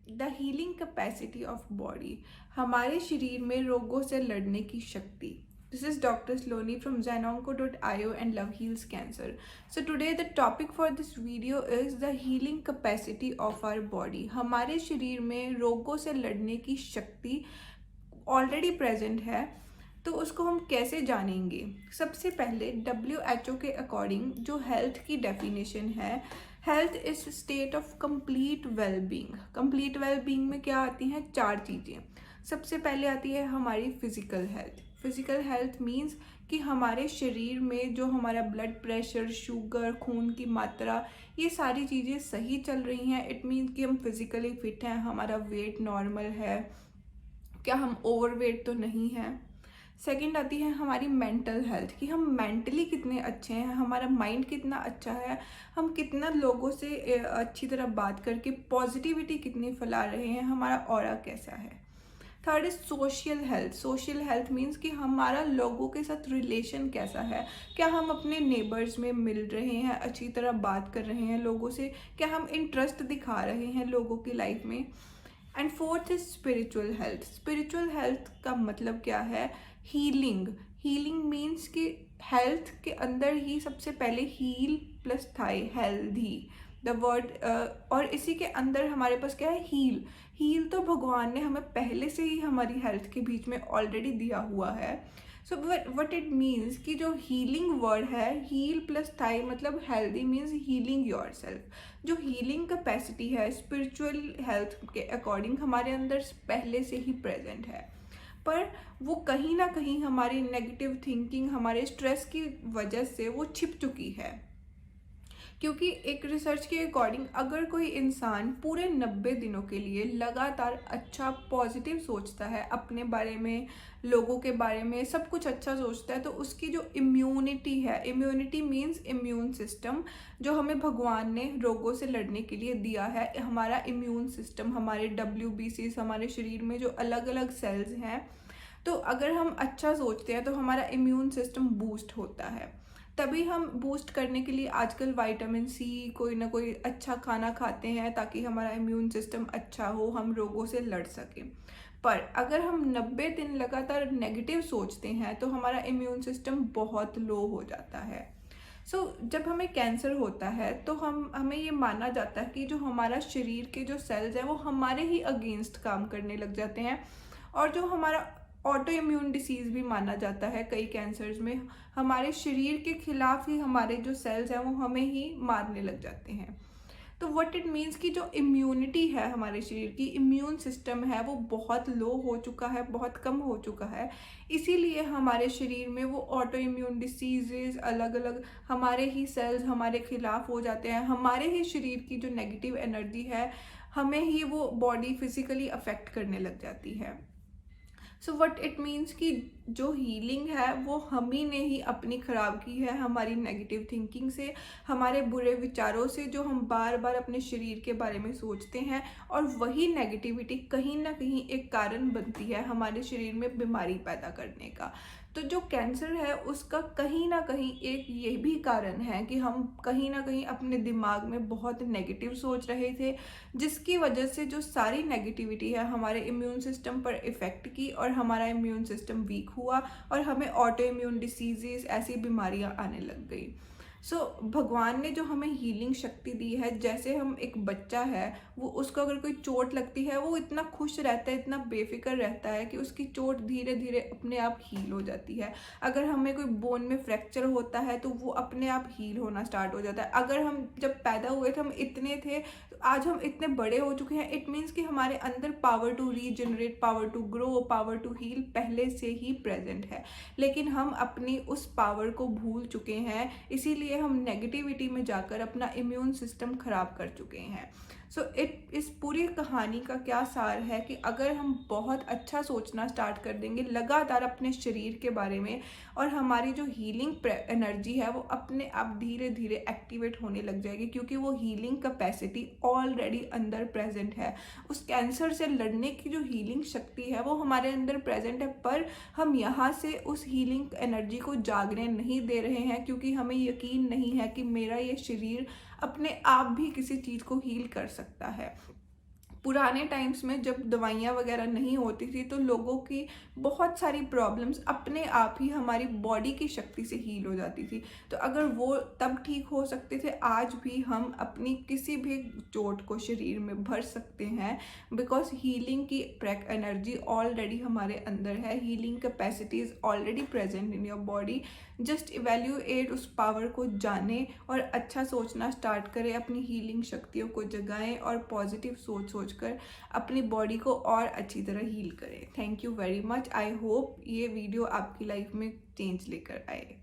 The healing capacity of body, हमारे शरीर में रोगों से लड़ने की शक्ति. This is Dr. Sloni from Zenonco.io and Love Heals Cancer. So today the topic for this video is the healing capacity of our body. हमारे शरीर में रोगों से लड़ने की शक्ति ऑलरेडी प्रेजेंट है, तो उसको हम कैसे जानेंगे. सबसे पहले WHO के अकॉर्डिंग जो हेल्थ की डेफिनेशन है, health is state of complete wellbeing. Complete wellbeing में क्या आती हैं? 4 चीज़ें. सबसे पहले आती है हमारी physical health. Physical health means कि हमारे शरीर में जो हमारा ब्लड प्रेशर, शुगर, खून की मात्रा, ये सारी चीज़ें सही चल रही हैं. इट मीन्स कि हम फिजिकली फिट हैं, हमारा वेट नॉर्मल है, क्या हम ओवरवेट तो नहीं हैं. सेकंड आती है हमारी मेंटल हेल्थ, कि हम मेंटली कितने अच्छे हैं, हमारा माइंड कितना अच्छा है, हम कितना लोगों से अच्छी तरह बात करके पॉजिटिविटी कितनी फैला रहे हैं, हमारा ऑरा कैसा है. Third is social health. Social health means कि हमारा लोगों के साथ रिलेशन कैसा है, क्या हम अपने नेबर्स में मिल रहे हैं, अच्छी तरह बात कर रहे हैं लोगों से, क्या हम इंटरेस्ट दिखा रहे हैं लोगों की लाइफ में. And fourth is spiritual health. Spiritual health का मतलब क्या है? हीलिंग. हीलिंग मीन्स कि हेल्थ के अंदर ही सबसे पहले heal plus thy, healthy the word, और इसी के अंदर हमारे पास क्या है? हील. हील तो भगवान ने हमें पहले से ही हमारी हेल्थ के बीच में ऑलरेडी दिया हुआ है. सो वट इट मीन्स कि जो हीलिंग वर्ड है, हील प्लस थाई मतलब healthy means healing your self. जो हीलिंग कैपेसिटी है स्पिरिचुअल हेल्थ के अकॉर्डिंग हमारे अंदर पहले से ही प्रेजेंट है, पर वो कहीं ना कहीं हमारी नेगेटिव थिंकिंग, हमारे स्ट्रेस की वजह से वो छिप चुकी है. क्योंकि एक रिसर्च के अकॉर्डिंग अगर कोई इंसान पूरे 90 दिनों के लिए लगातार अच्छा पॉजिटिव सोचता है, अपने बारे में, लोगों के बारे में, सब कुछ अच्छा सोचता है, तो उसकी जो इम्यूनिटी है, इम्यूनिटी मीन्स इम्यून सिस्टम, जो हमें भगवान ने रोगों से लड़ने के लिए दिया है, हमारा इम्यून सिस्टम, हमारे WBCs, हमारे शरीर में जो अलग अलग सेल्स हैं, तो अगर हम अच्छा सोचते हैं तो हमारा इम्यून सिस्टम बूस्ट होता है. तभी हम बूस्ट करने के लिए आजकल विटामिन सी, कोई ना कोई अच्छा खाना खाते हैं ताकि हमारा इम्यून सिस्टम अच्छा हो, हम रोगों से लड़ सकें. पर अगर हम 90 दिन लगातार नेगेटिव सोचते हैं तो हमारा इम्यून सिस्टम बहुत लो हो जाता है. जब हमें कैंसर होता है तो हमें ये माना जाता है कि जो हमारा शरीर के जो सेल्स हैं वो हमारे ही अगेंस्ट काम करने लग जाते हैं, और जो हमारा ऑटो इम्यून डिसीज़ भी माना जाता है कई कैंसर्स में, हमारे शरीर के खिलाफ ही हमारे जो सेल्स हैं वो हमें ही मारने लग जाते हैं. तो व्हाट इट मीन्स कि जो इम्यूनिटी है हमारे शरीर की, इम्यून सिस्टम है, वो बहुत लो हो चुका है, बहुत कम हो चुका है. इसीलिए हमारे शरीर में वो ऑटो इम्यून डिसीजेज अलग अलग हमारे ही सेल्स हमारे खिलाफ हो जाते हैं, हमारे ही शरीर की जो नेगेटिव एनर्जी है हमें ही वो बॉडी फिजिकली अफेक्ट करने लग जाती है. सो वट इट मीन्स कि जो हीलिंग है वो हम ही ने ही अपनी ख़राब की है, हमारी नेगेटिव थिंकिंग से, हमारे बुरे विचारों से, जो हम बार बार अपने शरीर के बारे में सोचते हैं, और वही नेगेटिविटी कहीं ना कहीं एक कारण बनती है हमारे शरीर में बीमारी पैदा करने का. तो जो कैंसर है उसका कहीं ना कहीं एक ये भी कारण है कि हम कहीं ना कहीं अपने दिमाग में बहुत नेगेटिव सोच रहे थे, जिसकी वजह से जो सारी नेगेटिविटी है हमारे इम्यून सिस्टम पर इफ़ेक्ट की, और हमारा इम्यून सिस्टम वीक हुआ और हमें ऑटो इम्यून डिसीजेस, ऐसी बीमारियां आने लग गई. भगवान ने जो हमें हीलिंग शक्ति दी है, जैसे हम एक बच्चा है, वो उसको अगर कोई चोट लगती है वो इतना खुश रहता है, इतना बेफिक्र रहता है कि उसकी चोट धीरे धीरे अपने आप हील हो जाती है. अगर हमें कोई बोन में फ्रैक्चर होता है तो वो अपने आप हील होना स्टार्ट हो जाता है. अगर हम जब पैदा हुए थे हम इतने थे, तो आज हम इतने बड़े हो चुके हैं. इट मीन्स कि हमारे अंदर power to regenerate, power to grow, power to heal पहले से ही प्रेजेंट है, लेकिन हम अपनी उस पावर को भूल चुके हैं. इसीलिए हम नेगेटिविटी में जाकर अपना इम्यून सिस्टम खराब कर चुके हैं. इस पूरी कहानी का क्या सार है कि अगर हम बहुत अच्छा सोचना स्टार्ट कर देंगे लगातार अपने शरीर के बारे में, और हमारी जो हीलिंग एनर्जी है वो अपने आप धीरे धीरे एक्टिवेट होने लग जाएगी, क्योंकि वो हीलिंग कैपेसिटी ऑलरेडी अंदर प्रेजेंट है. उस कैंसर से लड़ने की जो हीलिंग शक्ति है वो हमारे अंदर प्रेजेंट है, पर हम यहाँ से उस हीलिंग एनर्जी को जागने नहीं दे रहे हैं, क्योंकि हमें यकीन नहीं है कि मेरा ये शरीर अपने आप भी किसी चीज़ को हील कर सकता है. पुराने टाइम्स में जब दवाइयाँ वगैरह नहीं होती थी तो लोगों की बहुत सारी प्रॉब्लम्स अपने आप ही हमारी बॉडी की शक्ति से हील हो जाती थी। तो अगर वो तब ठीक हो सकते थे, आज भी हम अपनी किसी भी चोट को शरीर में भर सकते हैं, बिकॉज हीलिंग की एनर्जी ऑलरेडी हमारे अंदर है। Healing capacity is already present in your body. Just evaluate उस पावर को जाने और अच्छा सोचना स्टार्ट करें, अपनी हीलिंग शक्तियों को जगाएं और पॉजिटिव सोचकर अपनी बॉडी को और अच्छी तरह हील करें। Thank you very much. I hope ये वीडियो आपकी लाइफ में चेंज लेकर आए।